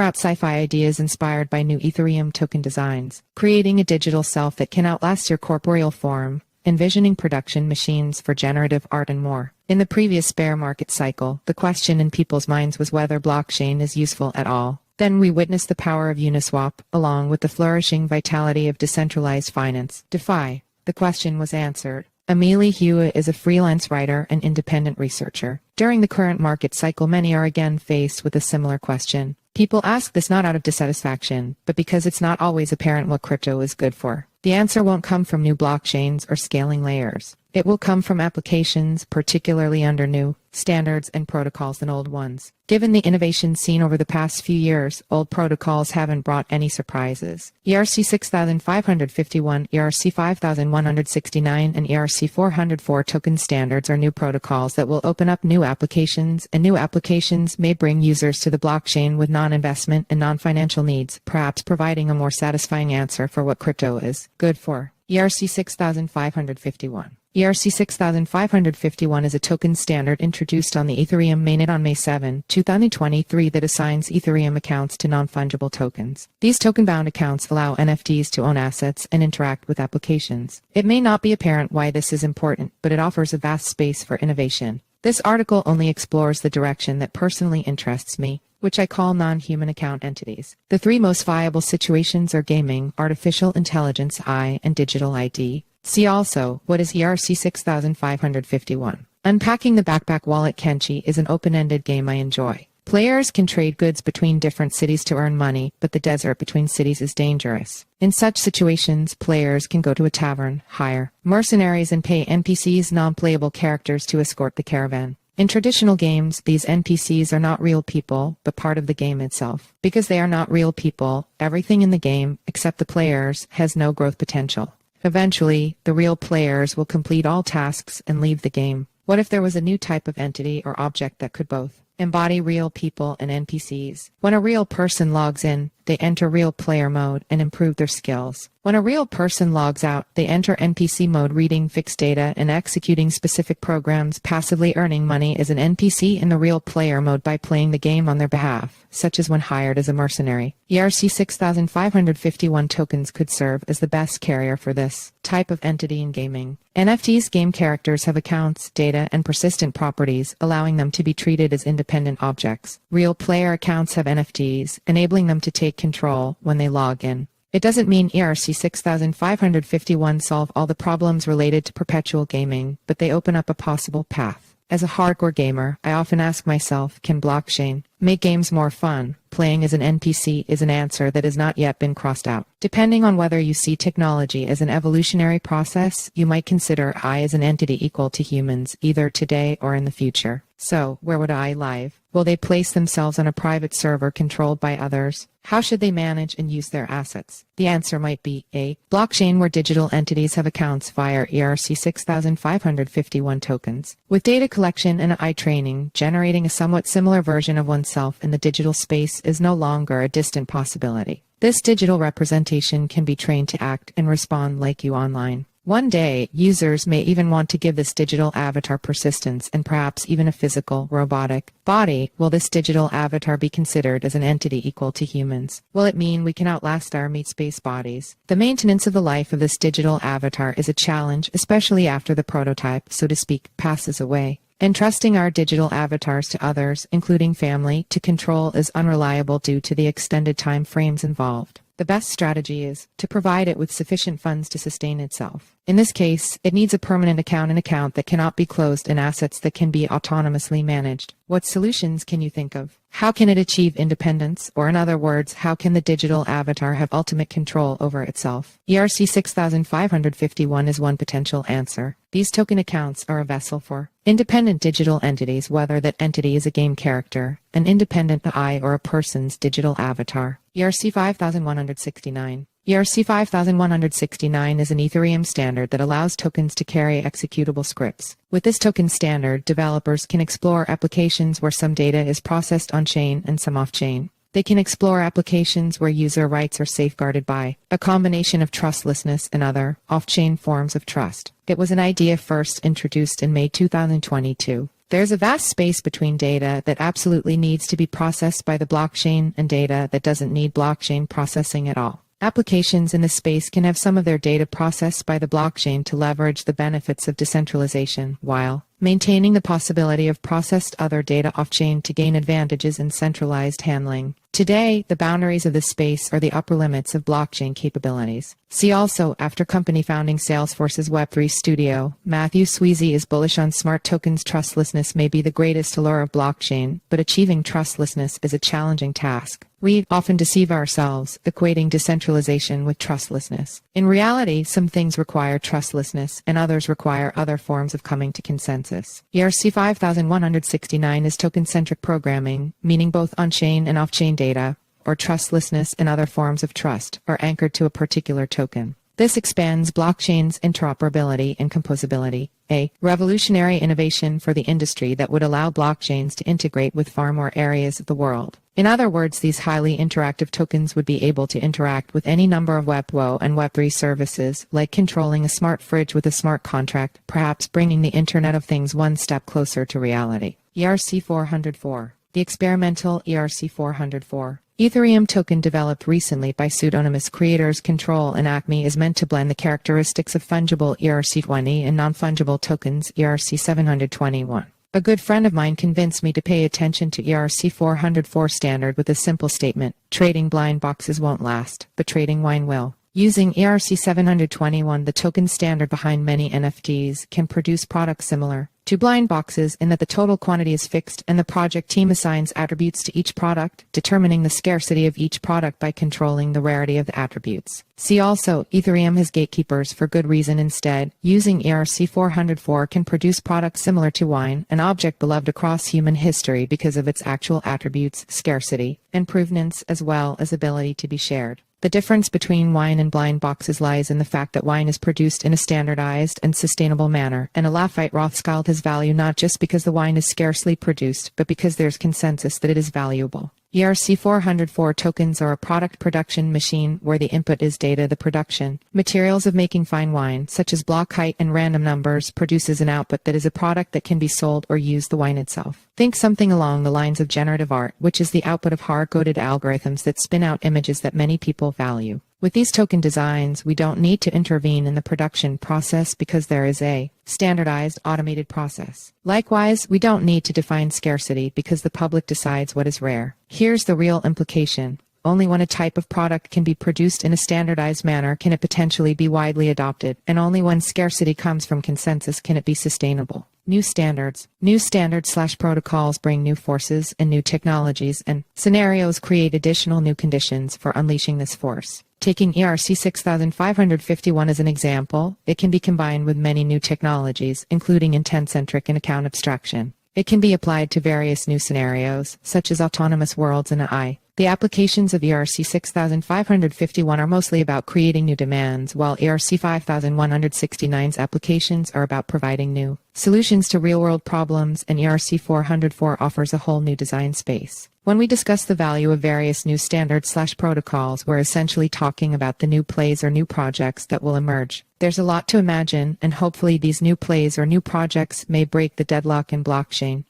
out sci-fi ideas inspired by new Ethereum token designs, creating a digital self that can outlast your corporeal form, envisioning production machines for generative art and more. In the previous bear market cycle, the question in people's minds was whether blockchain is useful at all. Then we witnessed the power of Uniswap, along with the flourishing vitality of decentralized finance, DeFi. The question was answered. Amelie Hua is a freelance writer and independent researcher. During the current market cycle, many are again faced with a similar question. People ask this not out of dissatisfaction, but because it's not always apparent what crypto is good for. The answer won't come from new blockchains or scaling layers. It will come from applications, particularly under new standards and protocols than old ones. Given the innovation seen over the past few years, old protocols haven't brought any surprises. ERC 6551, ERC 5169, and ERC 404 token standards are new protocols that will open up new applications, and new applications may bring users to the blockchain with non-investment and non-financial needs, perhaps providing a more satisfying answer for what crypto is good for. ERC 6551. ERC 6551 is a token standard introduced on the Ethereum mainnet on May 7, 2023 that assigns Ethereum accounts to non-fungible tokens. These token-bound accounts allow NFTs to own assets and interact with applications. It may not be apparent why this is important, but it offers a vast space for innovation. This article only explores the direction that personally interests me, which I call non-human account entities. The three most viable situations are gaming, artificial intelligence I, and digital ID. See also, what is ERC 6551? Unpacking the Backpack Wallet Kenchi is an open-ended game I enjoy. Players can trade goods between different cities to earn money, but the desert between cities is dangerous. In such situations, players can go to a tavern, hire mercenaries, and pay NPCs, non-playable characters, to escort the caravan. In traditional games, these NPCs are not real people, but part of the game itself. Because they are not real people, everything in the game, except the players, has no growth potential. Eventually, the real players will complete all tasks and leave the game. What if there was a new type of entity or object that could both embody real people and NPCs? When a real person logs in, they enter real player mode and improve their skills. When a real person logs out, they enter NPC mode, reading fixed data and executing specific programs, passively earning money as an NPC in the real player mode by playing the game on their behalf, such as when hired as a mercenary. ERC 6551 tokens could serve as the best carrier for this type of entity in gaming. NFTs game characters have accounts, data, and persistent properties, allowing them to be treated as independent objects. Real player accounts have NFTs, enabling them to take control when they log in. It doesn't mean ERC 6551 solve all the problems related to perpetual gaming, but they open up a possible path. As a hardcore gamer, I often ask myself, can blockchain make games more fun? Playing as an NPC is an answer that has not yet been crossed out. Depending on whether you see technology as an evolutionary process, you might consider I as an entity equal to humans, either today or in the future. So, where would I live? Will they place themselves on a private server controlled by others? How should they manage and use their assets? The answer might be a blockchain where digital entities have accounts via ERC 6551 tokens. With data collection and AI training, generating a somewhat similar version of oneself in the digital space is no longer a distant possibility. This digital representation can be trained to act and respond like you online. One day, users may even want to give this digital avatar persistence and perhaps even a physical, robotic body. Will this digital avatar be considered as an entity equal to humans? Will it mean we can outlast our meat-space bodies? The maintenance of the life of this digital avatar is a challenge, especially after the prototype, so to speak, passes away. Entrusting our digital avatars to others, including family, to control is unreliable due to the extended time frames involved. The best strategy is to provide it with sufficient funds to sustain itself. In this case, it needs a permanent account, an account that cannot be closed, and assets that can be autonomously managed. What solutions can you think of? How can it achieve independence? Or in other words, how can the digital avatar have ultimate control over itself? ERC 6551 is one potential answer. These token accounts are a vessel for independent digital entities, whether that entity is a game character, an independent I, or a person's digital avatar. ERC 5169. ERC 5169 is an Ethereum standard that allows tokens to carry executable scripts. With this token standard, developers can explore applications where some data is processed on-chain and some off-chain. They can explore applications where user rights are safeguarded by a combination of trustlessness and other off-chain forms of trust. It was an idea first introduced in May 2022. There's a vast space between data that absolutely needs to be processed by the blockchain and data that doesn't need blockchain processing at all. Applications in this space can have some of their data processed by the blockchain to leverage the benefits of decentralization, while maintaining the possibility of processed other data off-chain to gain advantages in centralized handling. Today, the boundaries of this space are the upper limits of blockchain capabilities. See also, after company founding Salesforce's Web3 studio, Matthew Sweezy is bullish on smart tokens. Trustlessness may be the greatest allure of blockchain, but achieving trustlessness is a challenging task. We often deceive ourselves, equating decentralization with trustlessness. In reality, some things require trustlessness, and others require other forms of coming to consensus. ERC 5169 is token-centric programming, meaning both on-chain and off-chain data, or trustlessness and other forms of trust, are anchored to a particular token. This expands blockchain's interoperability and composability, a revolutionary innovation for the industry that would allow blockchains to integrate with far more areas of the world. In other words, these highly interactive tokens would be able to interact with any number of Web2 and Web3 services, like controlling a smart fridge with a smart contract, perhaps bringing the Internet of Things one step closer to reality. ERC 404. The experimental ERC 404. Ethereum token developed recently by pseudonymous creators Control and Acme is meant to blend the characteristics of fungible ERC20 and non-fungible tokens ERC 721. A good friend of mine convinced me to pay attention to ERC 404 standard with a simple statement: trading blind boxes won't last, but trading wine will. Using ERC 721, the token standard behind many NFTs can produce products similar to blind boxes in that the total quantity is fixed and the project team assigns attributes to each product, determining the scarcity of each product by controlling the rarity of the attributes. See also, Ethereum has gatekeepers for good reason. Instead, using ERC 404 can produce products similar to wine, an object beloved across human history because of its actual attributes, scarcity, and provenance, as well as ability to be shared. The difference between wine and blind boxes lies in the fact that wine is produced in a standardized and sustainable manner, and a Lafite Rothschild has value not just because the wine is scarcely produced, but because there's consensus that it is valuable. ERC 404 tokens are a product production machine where the input is data. The production materials of making fine wine, such as block height and random numbers, produces an output that is a product that can be sold or use the wine itself. Think something along the lines of generative art, which is the output of hard-coded algorithms that spin out images that many people value. With these token designs, we don't need to intervene in the production process because there is a standardized automated process. Likewise, we don't need to define scarcity because the public decides what is rare. Here's the real implication. Only when a type of product can be produced in a standardized manner can it potentially be widely adopted, and only when scarcity comes from consensus can it be sustainable. New standards. New standards/protocols bring new forces and new technologies, and scenarios create additional new conditions for unleashing this force. Taking ERC 6551 as an example, it can be combined with many new technologies, including intent-centric and account abstraction. It can be applied to various new scenarios, such as autonomous worlds and AI. The applications of ERC 6551 are mostly about creating new demands, while ERC 5169's applications are about providing new solutions to real-world problems, and ERC 404 offers a whole new design space. When we discuss the value of various new standards/protocols, we're essentially talking about the new plays or new projects that will emerge. There's a lot to imagine, and hopefully these new plays or new projects may break the deadlock in blockchain.